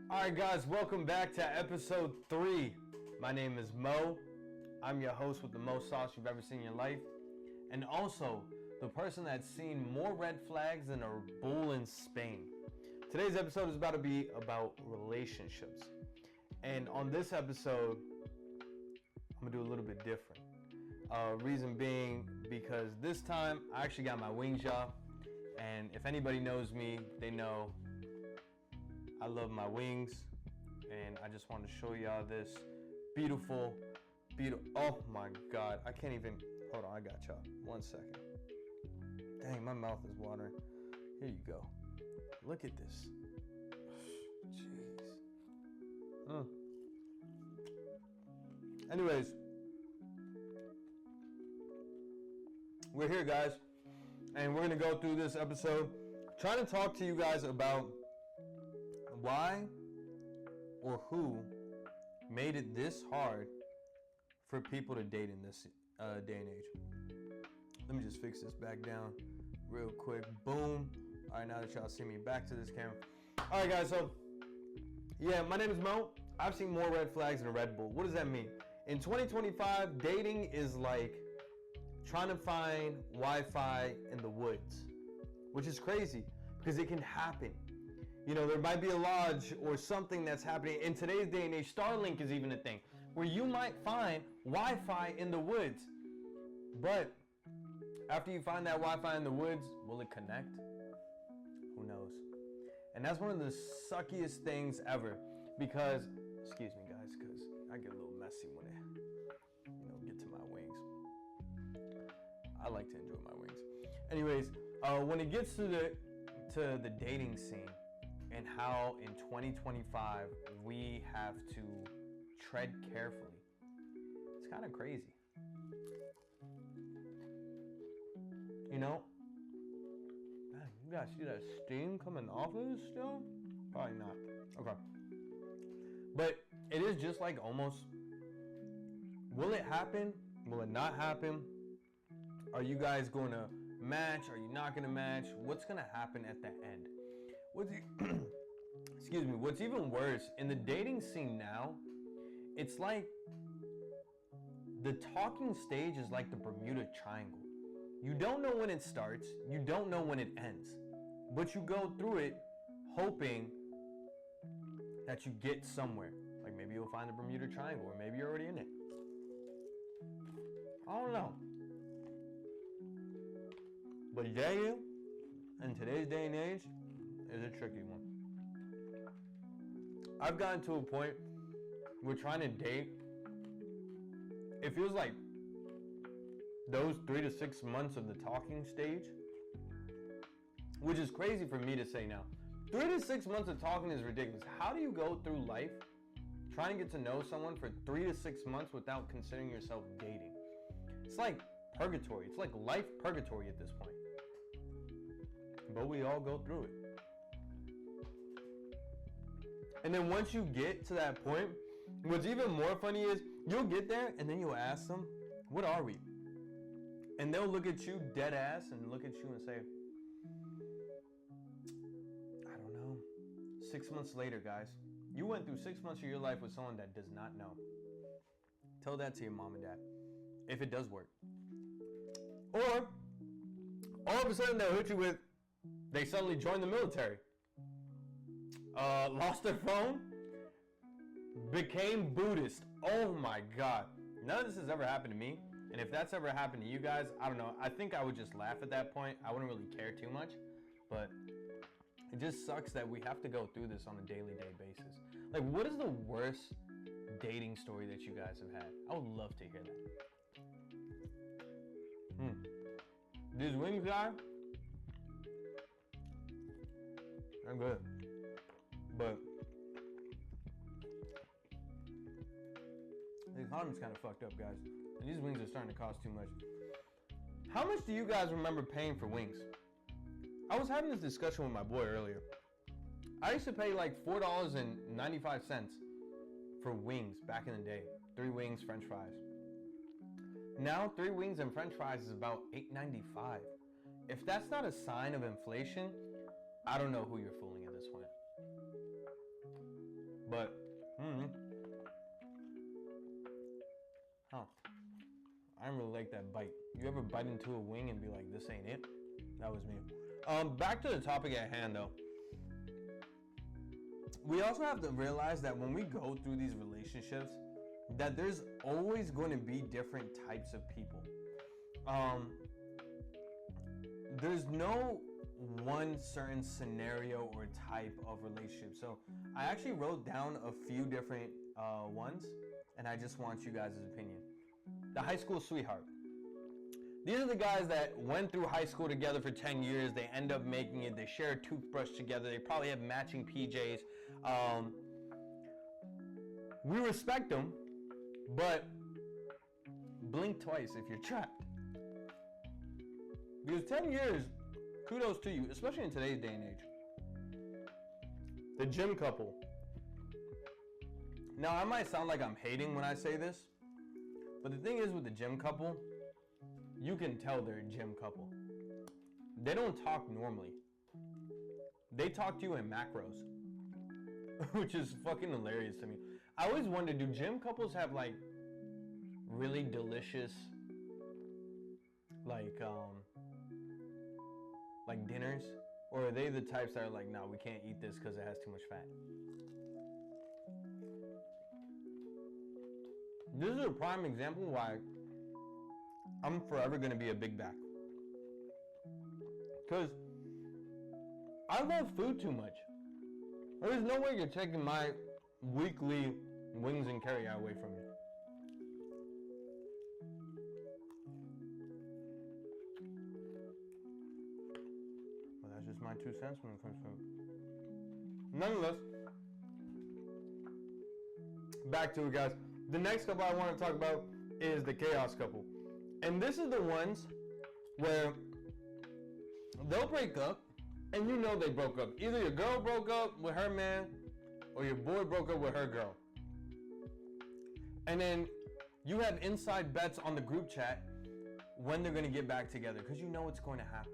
Alright guys, welcome back to episode 3. My name is Mo. I'm your host with the most sauce you've ever seen in your life. And also, the person that's seen more red flags than a bull in Spain. Today's episode is about to be about relationships. And on this episode, I'm going to do a little bit different. Reason being, because this time, I actually got my wings off. And if anybody knows me, they know I love my wings, and I just want to show y'all this beautiful, oh my God, I can't even, hold on, I got y'all, 1 second. Dang, my mouth is watering. Here you go. Look at this. Jeez. Anyways, we're here, guys, and we're going to go through this episode trying to talk to you guys about why or who made it this hard for people to date in this day and age. Let me just fix this back down real quick. Boom. All right, now that y'all see me, back to this camera. All right, guys, so yeah, my name is Mo. I've seen more red flags than a Red Bull. What does that mean? In 2025, dating is like trying to find Wi-Fi in the woods, which is crazy because it can happen. You know, there might be a lodge or something that's happening. In today's day and age, Starlink is even a thing where you might find Wi-Fi in the woods. But after you find that Wi-Fi in the woods, will it connect? Who knows? And that's one of the suckiest things ever because, excuse me guys, because I get a little messy when I, get to my wings. I like to enjoy my wings. Anyways, when it gets to the dating scene, and how in 2025 we have to tread carefully. It's kind of crazy. You know? Man, you guys see that steam coming off of this still? Probably not. Okay. But it is just like almost, will it happen? Will it not happen? Are you guys going to match? Are you not going to match? What's going to happen at the end? Excuse me, what's even worse, in the dating scene now, it's like the talking stage is like the Bermuda Triangle. You don't know when it starts, you don't know when it ends, but you go through it hoping that you get somewhere. Like maybe you'll find the Bermuda Triangle, or maybe you're already in it. I don't know. But dating, in today's day and age, is a tricky one. I've gotten to a point where trying to date, it feels like those 3 to 6 months of the talking stage, which is crazy for me to say now. 3 to 6 months of talking is ridiculous. How do you go through life trying to get to know someone for 3 to 6 months without considering yourself dating? It's like purgatory. It's like life purgatory at this point. But we all go through it. And then once you get to that point, what's even more funny is you'll get there and then you'll ask them, what are we? And they'll look at you dead ass and look at you and say, I don't know. 6 months later, guys, you went through 6 months of your life with someone that does not know. Tell that to your mom and dad, if it does work. Or all of a sudden they'll hit you with, they suddenly joined the military. Lost their phone, became Buddhist. Oh my God. None of this has ever happened to me. And if that's ever happened to you guys, I don't know. I think I would just laugh at that point. I wouldn't really care too much. But it just sucks that we have to go through this on a daily basis. Like, what is the worst dating story that you guys have had? I would love to hear that. These wings, guys, they're good. But the economy's kind of fucked up, guys. And these wings are starting to cost too much. How much do you guys remember paying for wings? I was having this discussion with my boy earlier. I used to pay like $4.95 for wings back in the day. 3 wings, French fries. Now 3 wings and French fries is about $8.95. If that's not a sign of inflation, I don't know who you're fooling at this point. But, I don't really like that bite. You ever bite into a wing and be like, this ain't it? That was me. Back to the topic at hand, though. We also have to realize that when we go through these relationships, that there's always going to be different types of people. There's no one certain scenario or type of relationship. So I actually wrote down a few different ones, and I just want you guys' opinion. The high school sweetheart. These are the guys that went through high school together for 10 years. They end up making it. They share a toothbrush together. They probably have matching PJs. We respect them, but blink twice if you're trapped. Because 10 years, kudos to you, especially in today's day and age. The gym couple. Now, I might sound like I'm hating when I say this, but the thing is with the gym couple, you can tell they're a gym couple. They don't talk normally. They talk to you in macros, which is fucking hilarious to me. I always wonder, do gym couples have like really delicious like dinners? Or are they the types that are like, nah, we can't eat this because it has too much fat? This is a prime example why I'm forever going to be a big back. Because I love food too much. There's no way you're taking my weekly wings and carry out away from me. Well, that's just my 2 cents when it comes to food. Nonetheless, back to it, guys. The next couple I want to talk about is the chaos couple. And this is the ones where they'll break up, and you know they broke up. Either your girl broke up with her man, or your boy broke up with her girl. And then you have inside bets on the group chat when they're going to get back together, because you know what's going to happen.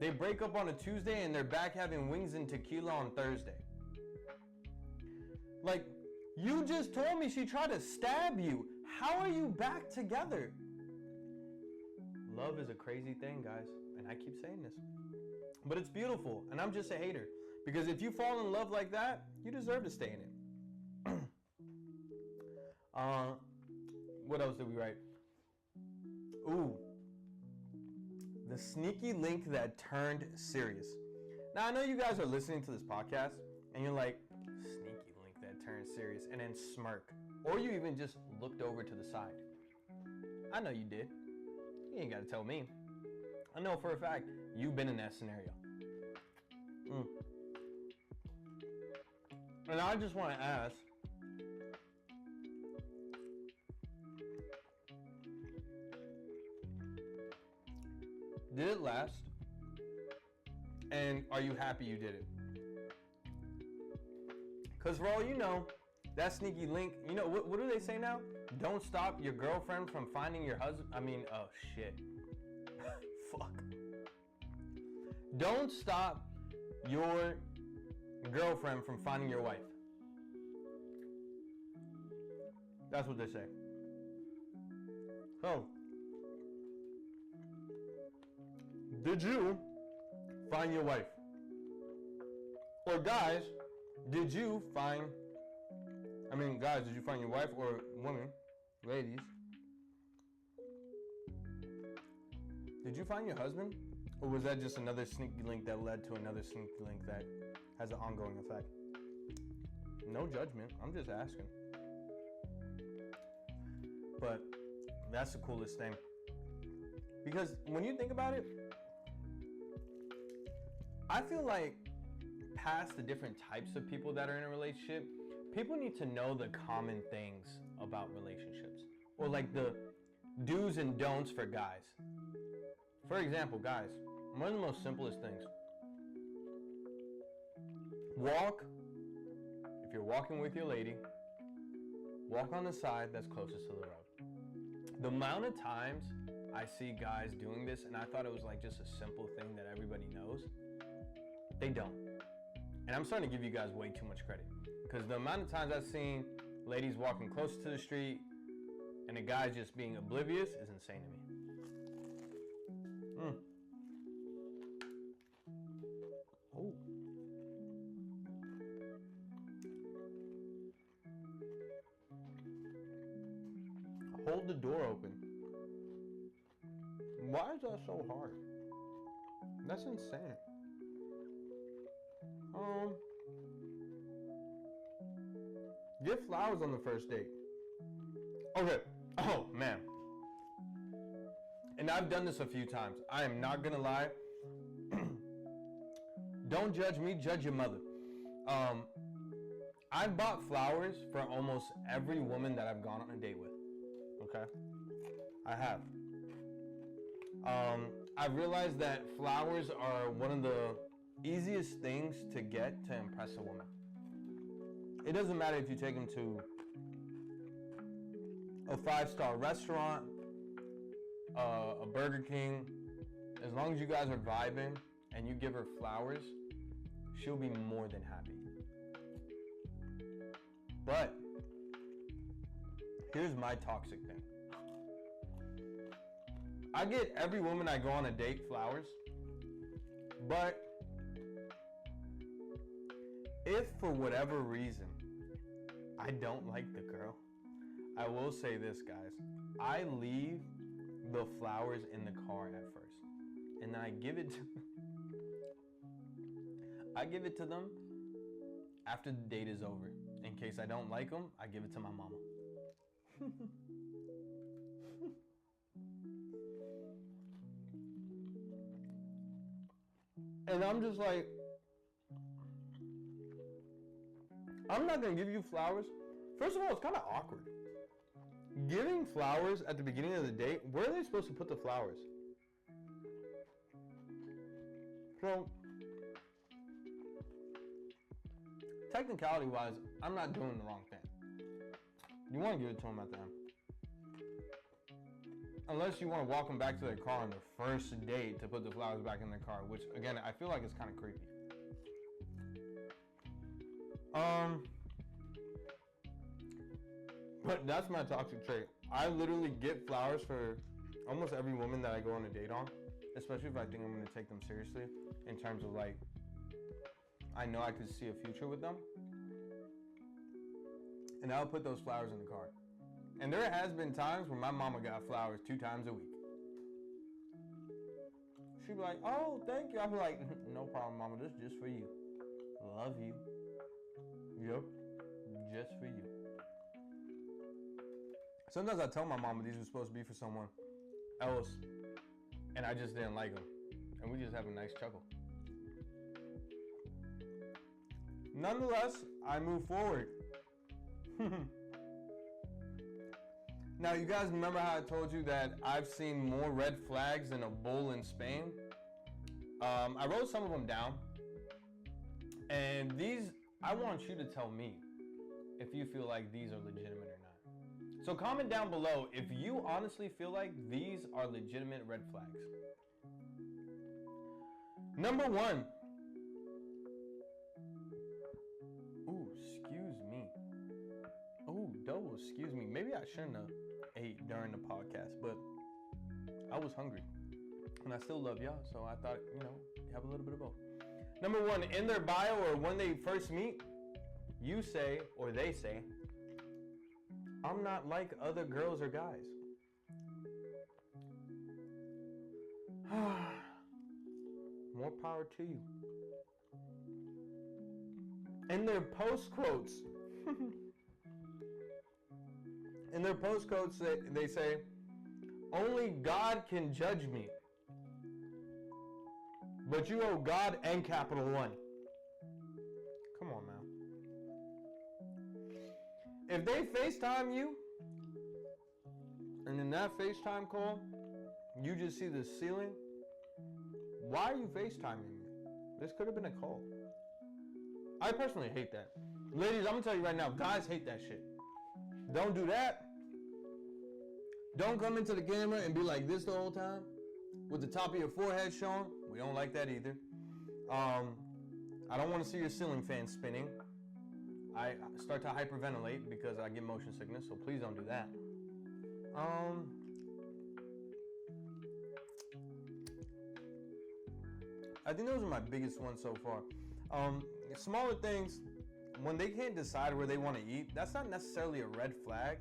They break up on a Tuesday, and they're back having wings and tequila on Thursday. Like, you just told me she tried to stab you. How are you back together? Love is a crazy thing, guys. And I keep saying this. But it's beautiful. And I'm just a hater. Because if you fall in love like that, you deserve to stay in it. What else did we write? Ooh. The sneaky link that turned serious. Now, I know you guys are listening to this podcast, and you're like, sneaky link that turned serious, and then smirk. Or you even just looked over to the side. I know you did. You ain't got to tell me. I know for a fact you've been in that scenario. And I just want to ask, did it last? And are you happy you did it? Because for all you know, that sneaky link, you know, what do they say now? Don't stop your girlfriend from finding your husband. Oh shit. Fuck. Don't stop your girlfriend from finding your wife. That's what they say. So, did you find your wife? Or guys, did you find, guys, did you find your wife, or women, ladies? Did you find your husband? Or was that just another sneaky link that led to another sneaky link that has an ongoing effect? No judgment, I'm just asking. But that's the coolest thing. Because when you think about it, I feel like past the different types of people that are in a relationship, people need to know the common things about relationships. Or like the do's and don'ts for guys. For example, guys, one of the most simplest things. If you're walking with your lady, walk on the side that's closest to the road. The amount of times I see guys doing this, and I thought it was like just a simple thing that everybody knows, they don't. And I'm starting to give you guys way too much credit. Because the amount of times I've seen ladies walking close to the street and a guy just being oblivious is insane to me. Oh. Hold the door open. Why is that so hard? That's insane. Give flowers on the first date. Okay. Oh, man. And I've done this a few times. I am not gonna lie. Don't judge me, judge your mother. I've bought flowers for almost every woman that I've gone on a date with. Okay? I have. I've realized that flowers are one of the easiest things to get to impress a woman. It doesn't matter if you take them to a 5-star restaurant, a Burger King. As long as you guys are vibing and you give her flowers, she'll be more than happy. But here's my toxic thing. I get every woman I go on a date flowers, but if for whatever reason I don't like the girl, I will say this, guys. I leave the flowers in the car at first, and then I give it to them after the date is over. In case I don't like them, I give it to my mama. And I'm just like, I'm not gonna give you flowers. First of all, it's kind of awkward. Giving flowers at the beginning of the date, where are they supposed to put the flowers? So, technicality wise, I'm not doing the wrong thing. You want to give it to them at the end. Unless you want to walk them back to their car on the first date to put the flowers back in their car, which again, I feel like it's kind of creepy. But that's my toxic trait. I literally get flowers for almost every woman that I go on a date on, especially if I think I'm going to take them seriously in terms of like, I know I could see a future with them. And I'll put those flowers in the car. And there has been times where my mama got flowers 2 times a week. She'd be like, oh, thank you. I'd be like, no problem, mama. This is just for you. Love you. Yep. Just for you. Sometimes I tell my mama these were supposed to be for someone else, and I just didn't like them. And we just have a nice chuckle. Nonetheless, I move forward. Now, you guys remember how I told you that I've seen more red flags in a bull in Spain? I wrote some of them down. And these, I want you to tell me if you feel like these are legitimate or not. So comment down below if you honestly feel like these are legitimate red flags. Number 1. Ooh, excuse me. Ooh, double excuse me. Maybe I shouldn't have ate during the podcast, but I was hungry. And I still love y'all, so I thought, have a little bit of both. Number 1, in their bio or when they first meet, you say, or they say, I'm not like other girls or guys. More power to you. In their post quotes, they say, only God can judge me. But you owe God and capital One. Come on, man. If they FaceTime you, and in that FaceTime call, you just see the ceiling, why are you FaceTiming me? This could have been a call. I personally hate that. Ladies, I'm going to tell you right now, guys hate that shit. Don't do that. Don't come into the camera and be like this the whole time with the top of your forehead showing. We don't like that either. I don't want to see your ceiling fan spinning. I start to hyperventilate because I get motion sickness, so please don't do that. I think those are my biggest ones so far. Smaller things, when they can't decide where they want to eat, that's not necessarily a red flag.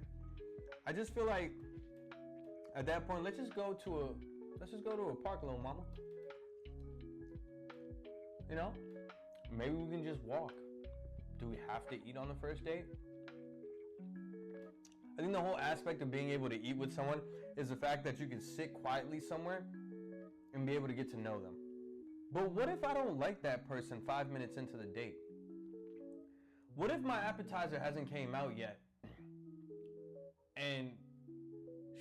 I just feel like at that point, let's just go to a park, little mama. You know, maybe we can just walk. Do we have to eat on the first date? I think the whole aspect of being able to eat with someone is the fact that you can sit quietly somewhere and be able to get to know them. But what if I don't like that person 5 minutes into the date? What if my appetizer hasn't came out yet and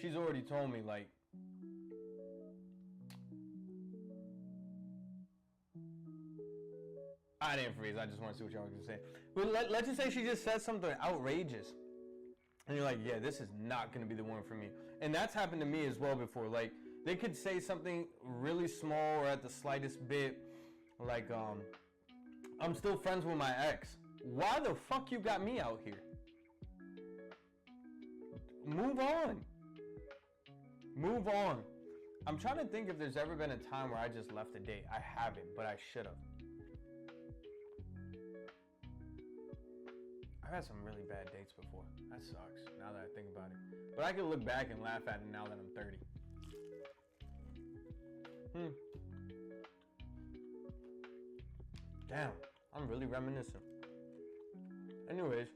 she's already told me, like, I didn't freeze, I just want to see what y'all were going to say. But let's just say she just said something outrageous. And you're like, yeah, this is not going to be the one for me. And that's happened to me as well before. Like, they could say something really small or at the slightest bit, like, I'm still friends with my ex. Why the fuck you got me out here? Move on. Move on. I'm trying to think if there's ever been a time where I just left a date. I haven't, but I should have. I've had some really bad dates before. That sucks, now that I think about it. But I can look back and laugh at it now that I'm 30. Damn, I'm really reminiscent. Anyways,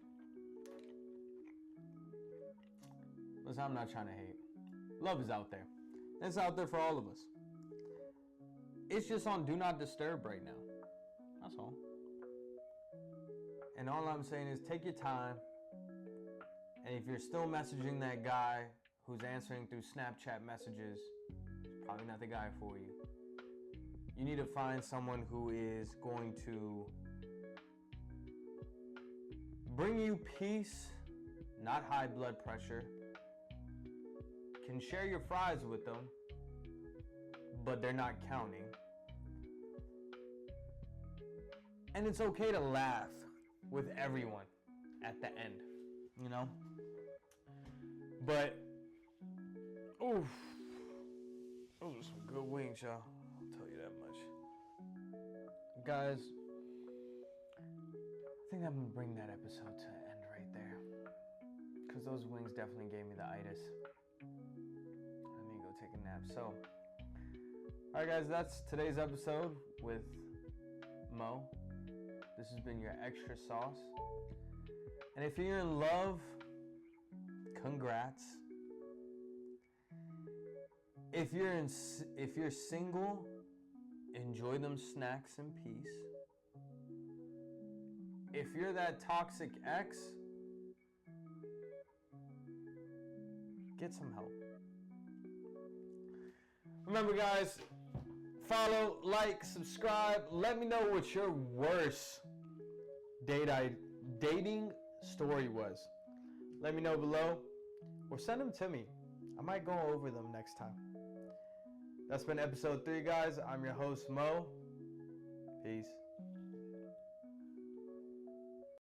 listen, I'm not trying to hate. Love is out there. It's out there for all of us. It's just on Do Not Disturb right now. That's all. And all I'm saying is take your time. And if you're still messaging that guy who's answering through Snapchat messages, it's probably not the guy for you. You need to find someone who is going to bring you peace, not high blood pressure. Can share your fries with them, but they're not counting. And it's okay to laugh with everyone at the end, you know? But, oof, those are some good wings, y'all. I'll tell you that much. Guys, I think I'm gonna bring that episode to an end right there. Because those wings definitely gave me the itis. I need to go take a nap. So, alright guys, that's today's episode with Mo. This has been your extra sauce. And if you're in love, congrats. If you're single, enjoy them snacks in peace. If you're that toxic ex, get some help. Remember guys, follow, like, subscribe. Let me know what your worst dating story was. Let me know below or send them to me. I might go over them next time. That's been episode 3, guys. I'm your host, Mo. Peace.